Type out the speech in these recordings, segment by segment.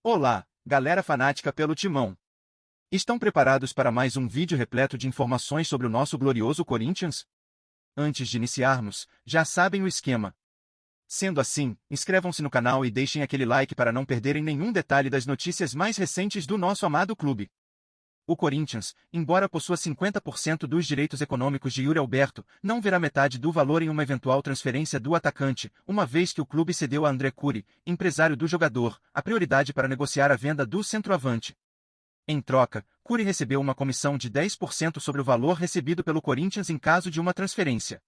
Olá, galera fanática pelo Timão. Estão preparados para mais um vídeo repleto de informações sobre o nosso glorioso Corinthians? Antes de iniciarmos, já sabem o esquema. Sendo assim, inscrevam-se no canal e deixem aquele like para não perderem nenhum detalhe das notícias mais recentes do nosso amado clube. O Corinthians, embora possua 50% dos direitos econômicos de Yuri Alberto, não verá metade do valor em uma eventual transferência do atacante, uma vez que o clube cedeu a André Curi, empresário do jogador, a prioridade para negociar a venda do centroavante. Em troca, Curi recebeu uma comissão de 10% sobre o valor recebido pelo Corinthians em caso de uma transferência.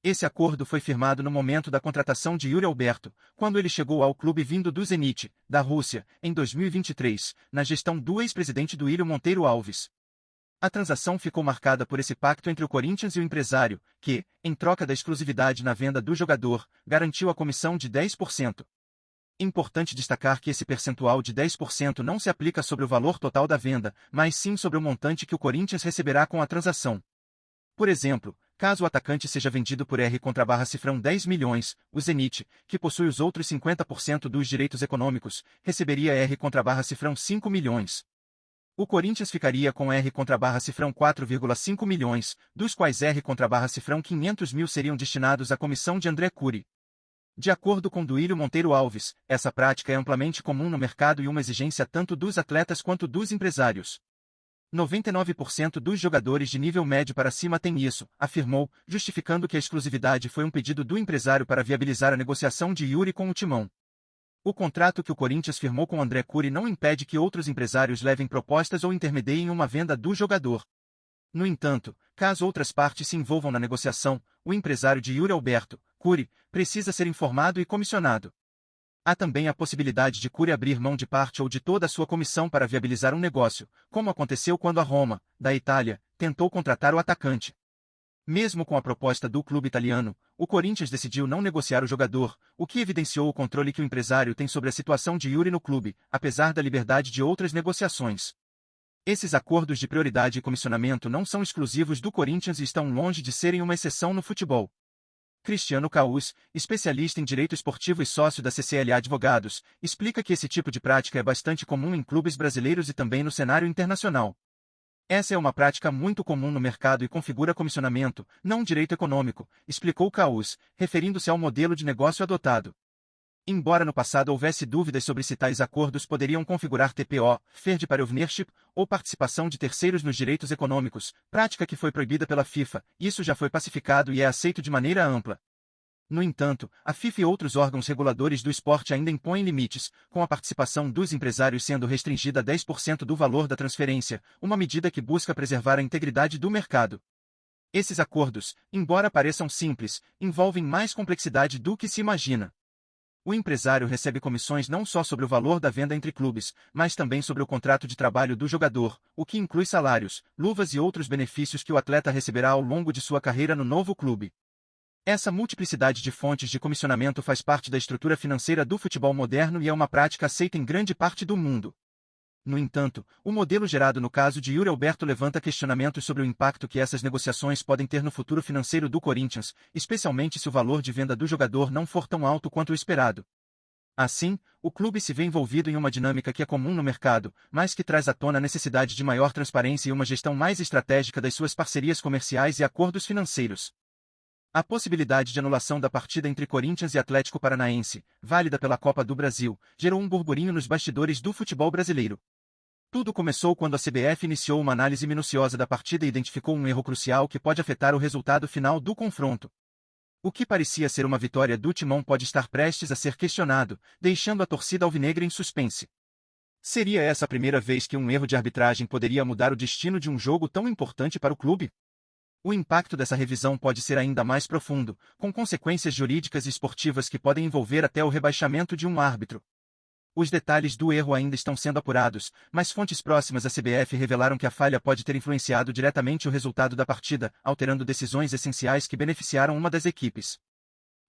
Esse acordo foi firmado no momento da contratação de Yuri Alberto, quando ele chegou ao clube vindo do Zenit, da Rússia, em 2023, na gestão do ex-presidente Duílio Monteiro Alves. A transação ficou marcada por esse pacto entre o Corinthians e o empresário, que, em troca da exclusividade na venda do jogador, garantiu a comissão de 10%. Importante destacar que esse percentual de 10% não se aplica sobre o valor total da venda, mas sim sobre o montante que o Corinthians receberá com a transação. Por exemplo, caso o atacante seja vendido por R/cifrão 10 milhões, o Zenit, que possui os outros 50% dos direitos econômicos, receberia R/cifrão 5 milhões. O Corinthians ficaria com R/cifrão 4,5 milhões, dos quais R/cifrão 500 mil seriam destinados à comissão de André Curi. De acordo com Duílio Monteiro Alves, essa prática é amplamente comum no mercado e uma exigência tanto dos atletas quanto dos empresários. 99% dos jogadores de nível médio para cima têm isso, afirmou, justificando que a exclusividade foi um pedido do empresário para viabilizar a negociação de Yuri com o Timão. O contrato que o Corinthians firmou com André Curi não impede que outros empresários levem propostas ou intermediem uma venda do jogador. No entanto, caso outras partes se envolvam na negociação, o empresário de Yuri Alberto, Curi, precisa ser informado e comissionado. Há também a possibilidade de Curi abrir mão de parte ou de toda a sua comissão para viabilizar um negócio, como aconteceu quando a Roma, da Itália, tentou contratar o atacante. Mesmo com a proposta do clube italiano, o Corinthians decidiu não negociar o jogador, o que evidenciou o controle que o empresário tem sobre a situação de Yuri no clube, apesar da liberdade de outras negociações. Esses acordos de prioridade e comissionamento não são exclusivos do Corinthians e estão longe de serem uma exceção no futebol. Cristiano Caus, especialista em direito esportivo e sócio da CCLA Advogados, explica que esse tipo de prática é bastante comum em clubes brasileiros e também no cenário internacional. Essa é uma prática muito comum no mercado e configura comissionamento, não direito econômico, explicou Caus, referindo-se ao modelo de negócio adotado. Embora no passado houvesse dúvidas sobre se tais acordos poderiam configurar TPO, Fair Partnership, ou participação de terceiros nos direitos econômicos, prática que foi proibida pela FIFA, isso já foi pacificado e é aceito de maneira ampla. No entanto, a FIFA e outros órgãos reguladores do esporte ainda impõem limites, com a participação dos empresários sendo restringida a 10% do valor da transferência, uma medida que busca preservar a integridade do mercado. Esses acordos, embora pareçam simples, envolvem mais complexidade do que se imagina. O empresário recebe comissões não só sobre o valor da venda entre clubes, mas também sobre o contrato de trabalho do jogador, o que inclui salários, luvas e outros benefícios que o atleta receberá ao longo de sua carreira no novo clube. Essa multiplicidade de fontes de comissionamento faz parte da estrutura financeira do futebol moderno e é uma prática aceita em grande parte do mundo. No entanto, o modelo gerado no caso de Yuri Alberto levanta questionamentos sobre o impacto que essas negociações podem ter no futuro financeiro do Corinthians, especialmente se o valor de venda do jogador não for tão alto quanto o esperado. Assim, o clube se vê envolvido em uma dinâmica que é comum no mercado, mas que traz à tona a necessidade de maior transparência e uma gestão mais estratégica das suas parcerias comerciais e acordos financeiros. A possibilidade de anulação da partida entre Corinthians e Atlético Paranaense, válida pela Copa do Brasil, gerou um burburinho nos bastidores do futebol brasileiro. Tudo começou quando a CBF iniciou uma análise minuciosa da partida e identificou um erro crucial que pode afetar o resultado final do confronto. O que parecia ser uma vitória do Timão pode estar prestes a ser questionado, deixando a torcida alvinegra em suspense. Seria essa a primeira vez que um erro de arbitragem poderia mudar o destino de um jogo tão importante para o clube? O impacto dessa revisão pode ser ainda mais profundo, com consequências jurídicas e esportivas que podem envolver até o rebaixamento de um árbitro. Os detalhes do erro ainda estão sendo apurados, mas fontes próximas à CBF revelaram que a falha pode ter influenciado diretamente o resultado da partida, alterando decisões essenciais que beneficiaram uma das equipes.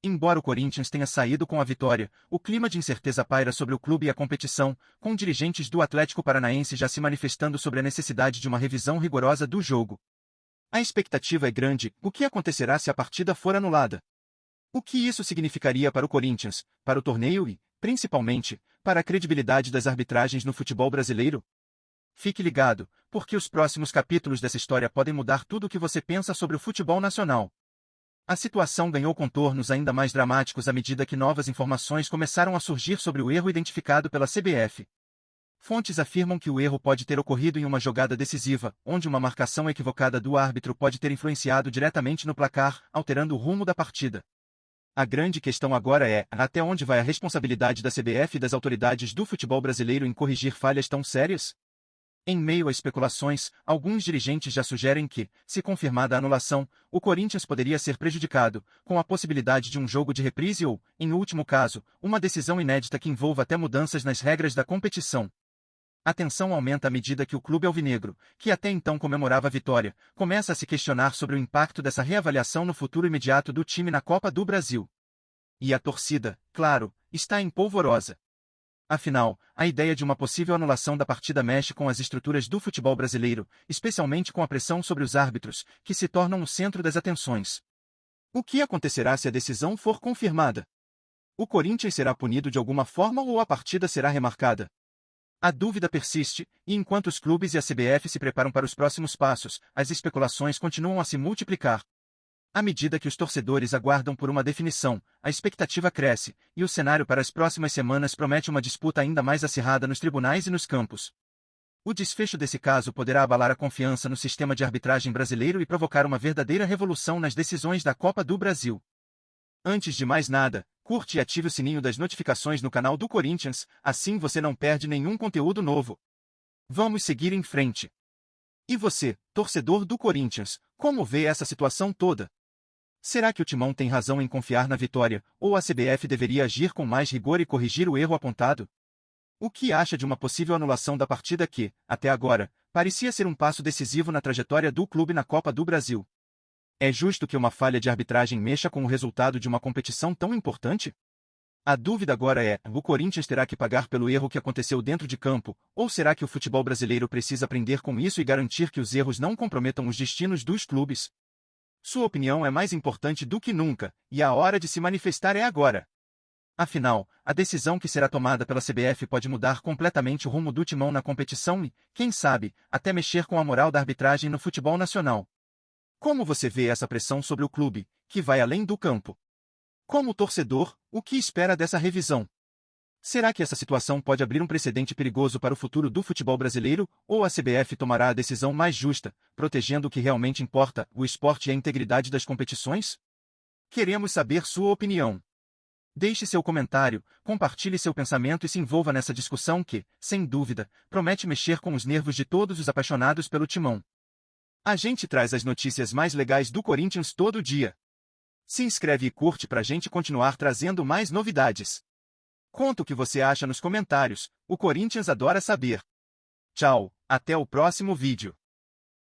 Embora o Corinthians tenha saído com a vitória, o clima de incerteza paira sobre o clube e a competição, com dirigentes do Atlético Paranaense já se manifestando sobre a necessidade de uma revisão rigorosa do jogo. A expectativa é grande: o que acontecerá se a partida for anulada? O que isso significaria para o Corinthians, para o torneio e, principalmente para a credibilidade das arbitragens no futebol brasileiro? Fique ligado, porque os próximos capítulos dessa história podem mudar tudo o que você pensa sobre o futebol nacional. A situação ganhou contornos ainda mais dramáticos à medida que novas informações começaram a surgir sobre o erro identificado pela CBF. Fontes afirmam que o erro pode ter ocorrido em uma jogada decisiva, onde uma marcação equivocada do árbitro pode ter influenciado diretamente no placar, alterando o rumo da partida. A grande questão agora é, até onde vai a responsabilidade da CBF e das autoridades do futebol brasileiro em corrigir falhas tão sérias? Em meio a especulações, alguns dirigentes já sugerem que, se confirmada a anulação, o Corinthians poderia ser prejudicado, com a possibilidade de um jogo de reprise ou, em último caso, uma decisão inédita que envolva até mudanças nas regras da competição. A tensão aumenta à medida que o clube alvinegro, que até então comemorava a vitória, começa a se questionar sobre o impacto dessa reavaliação no futuro imediato do time na Copa do Brasil. E a torcida, claro, está em polvorosa. Afinal, a ideia de uma possível anulação da partida mexe com as estruturas do futebol brasileiro, especialmente com a pressão sobre os árbitros, que se tornam o centro das atenções. O que acontecerá se a decisão for confirmada? O Corinthians será punido de alguma forma ou a partida será remarcada? A dúvida persiste, e enquanto os clubes e a CBF se preparam para os próximos passos, as especulações continuam a se multiplicar. À medida que os torcedores aguardam por uma definição, a expectativa cresce, e o cenário para as próximas semanas promete uma disputa ainda mais acirrada nos tribunais e nos campos. O desfecho desse caso poderá abalar a confiança no sistema de arbitragem brasileiro e provocar uma verdadeira revolução nas decisões da Copa do Brasil. Antes de mais nada, curte e ative o sininho das notificações no canal do Corinthians, assim você não perde nenhum conteúdo novo. Vamos seguir em frente. E você, torcedor do Corinthians, como vê essa situação toda? Será que o Timão tem razão em confiar na vitória, ou a CBF deveria agir com mais rigor e corrigir o erro apontado? O que acha de uma possível anulação da partida que, até agora, parecia ser um passo decisivo na trajetória do clube na Copa do Brasil? É justo que uma falha de arbitragem mexa com o resultado de uma competição tão importante? A dúvida agora é, o Corinthians terá que pagar pelo erro que aconteceu dentro de campo, ou será que o futebol brasileiro precisa aprender com isso e garantir que os erros não comprometam os destinos dos clubes? Sua opinião é mais importante do que nunca, e a hora de se manifestar é agora. Afinal, a decisão que será tomada pela CBF pode mudar completamente o rumo do Timão na competição e, quem sabe, até mexer com a moral da arbitragem no futebol nacional. Como você vê essa pressão sobre o clube, que vai além do campo? Como torcedor, o que espera dessa revisão? Será que essa situação pode abrir um precedente perigoso para o futuro do futebol brasileiro, ou a CBF tomará a decisão mais justa, protegendo o que realmente importa, o esporte e a integridade das competições? Queremos saber sua opinião. Deixe seu comentário, compartilhe seu pensamento e se envolva nessa discussão que, sem dúvida, promete mexer com os nervos de todos os apaixonados pelo Timão. A gente traz as notícias mais legais do Corinthians todo dia. Se inscreve e curte pra gente continuar trazendo mais novidades. Conta o que você acha nos comentários, o Corinthians adora saber. Tchau, até o próximo vídeo.